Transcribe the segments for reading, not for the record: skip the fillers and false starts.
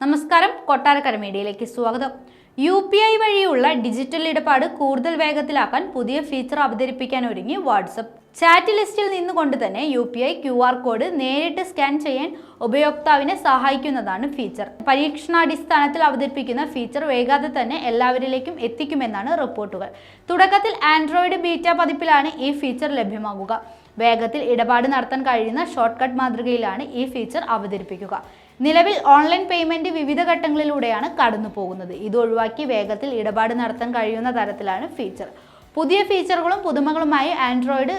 നമസ്കാരം, കൊട്ടാരക്കര മീഡിയയിലേക്ക് സ്വാഗതം. UPI വഴിയുള്ള ഡിജിറ്റൽ ഇടപാട് കൂടുതൽ വേഗത്തിലാക്കാൻ പുതിയ ഫീച്ചർ അവതരിപ്പിക്കാൻ ഒരുങ്ങി വാട്സപ്പ്. ചാറ്റ് ലിസ്റ്റിൽ നിന്നുകൊണ്ട് തന്നെ UPI QR കോഡ് നേരിട്ട് സ്കാൻ ചെയ്യാൻ ഉപയോക്താവിനെ സഹായിക്കുന്നതാണ് ഫീച്ചർ. പരീക്ഷണാടിസ്ഥാനത്തിൽ അവതരിപ്പിക്കുന്ന ഫീച്ചർ വേഗത്തിൽ തന്നെ എല്ലാവരിലേക്കും എത്തിക്കുമെന്നാണ് റിപ്പോർട്ടുകൾ. തുടക്കത്തിൽ ആൻഡ്രോയിഡ് ബീറ്റ പതിപ്പിലാണ് ഈ ഫീച്ചർ ലഭ്യമാകുക. വേഗത്തിൽ ഇടപാട് നടത്താൻ കഴിയുന്ന ഷോർട്ട് കട്ട് മാതൃകയിലാണ് ഈ ഫീച്ചർ അവതരിപ്പിക്കുക. നിലവിൽ ഓൺലൈൻ പേയ്മെന്റ് വിവിധ ഘട്ടങ്ങളിലൂടെയാണ് കടന്നു പോകുന്നത്. ഇത് ഒഴിവാക്കി വേഗത്തിൽ ഇടപാട് നടത്താൻ കഴിയുന്ന തരത്തിലാണ് ഫീച്ചർ. പുതിയ ഫീച്ചറുകളും പുതുമകളുമായി ആൻഡ്രോയിഡ്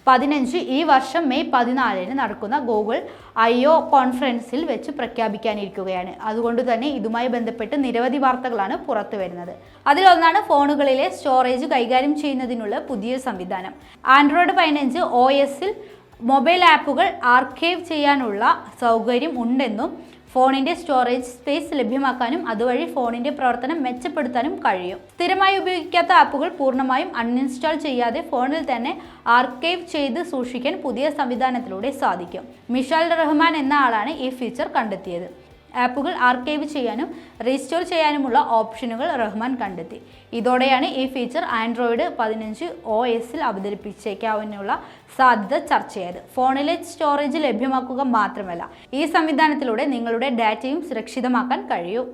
15 ഈ വർഷം മെയ് 14 നടക്കുന്ന ഗൂഗിൾ I/O കോൺഫറൻസിൽ വെച്ച് പ്രഖ്യാപിക്കാനിരിക്കുകയാണ്. അതുകൊണ്ട് തന്നെ ഇതുമായി ബന്ധപ്പെട്ട് നിരവധി വാർത്തകളാണ് പുറത്തു വരുന്നത്. അതിലൊന്നാണ് ഫോണുകളിലെ സ്റ്റോറേജ് കൈകാര്യം ചെയ്യുന്നതിനുള്ള പുതിയ സംവിധാനം. ആൻഡ്രോയിഡ് 15 OSൽ മൊബൈൽ ആപ്പുകൾ ആർക്കൈവ് ചെയ്യാനുള്ള സൗകര്യം ഉണ്ടെന്നും ഫോണിന്റെ സ്റ്റോറേജ് സ്പേസ് ലഭ്യമാക്കാനും അതുവഴി ഫോണിന്റെ പ്രവർത്തനം മെച്ചപ്പെടുത്താനും കഴിയും. സ്ഥിരമായി ഉപയോഗിക്കാത്ത ആപ്പുകൾ പൂർണ്ണമായും അൺഇൻസ്റ്റാൾ ചെയ്യാതെ ഫോണിൽ തന്നെ ആർക്കൈവ് ചെയ്ത് സൂക്ഷിക്കാൻ പുതിയ സംവിധാനത്തിലൂടെ സാധിക്കും. മിഷാൽ റഹ്മാൻ എന്ന ആളാണ് ഈ ഫീച്ചർ കണ്ടെത്തിയത്. ആപ്പുകൾ ആർക്കൈവ് ചെയ്യാനും റീസ്റ്റോർ ചെയ്യാനുമുള്ള ഓപ്ഷനുകൾ റഹ്മാൻ കണ്ടെത്തി. ഇതോടെയാണ് ഈ ഫീച്ചർ ആൻഡ്രോയിഡ് 15 OSൽ അവതരിപ്പിച്ചേക്കാവുന്ന സാധ്യത ചർച്ചയായത്. ഫോണിലെ സ്റ്റോറേജ് ലഭ്യമാക്കുക മാത്രമല്ല, ഈ സംവിധാനത്തിലൂടെ നിങ്ങളുടെ ഡാറ്റയും സുരക്ഷിതമാക്കാൻ കഴിയും.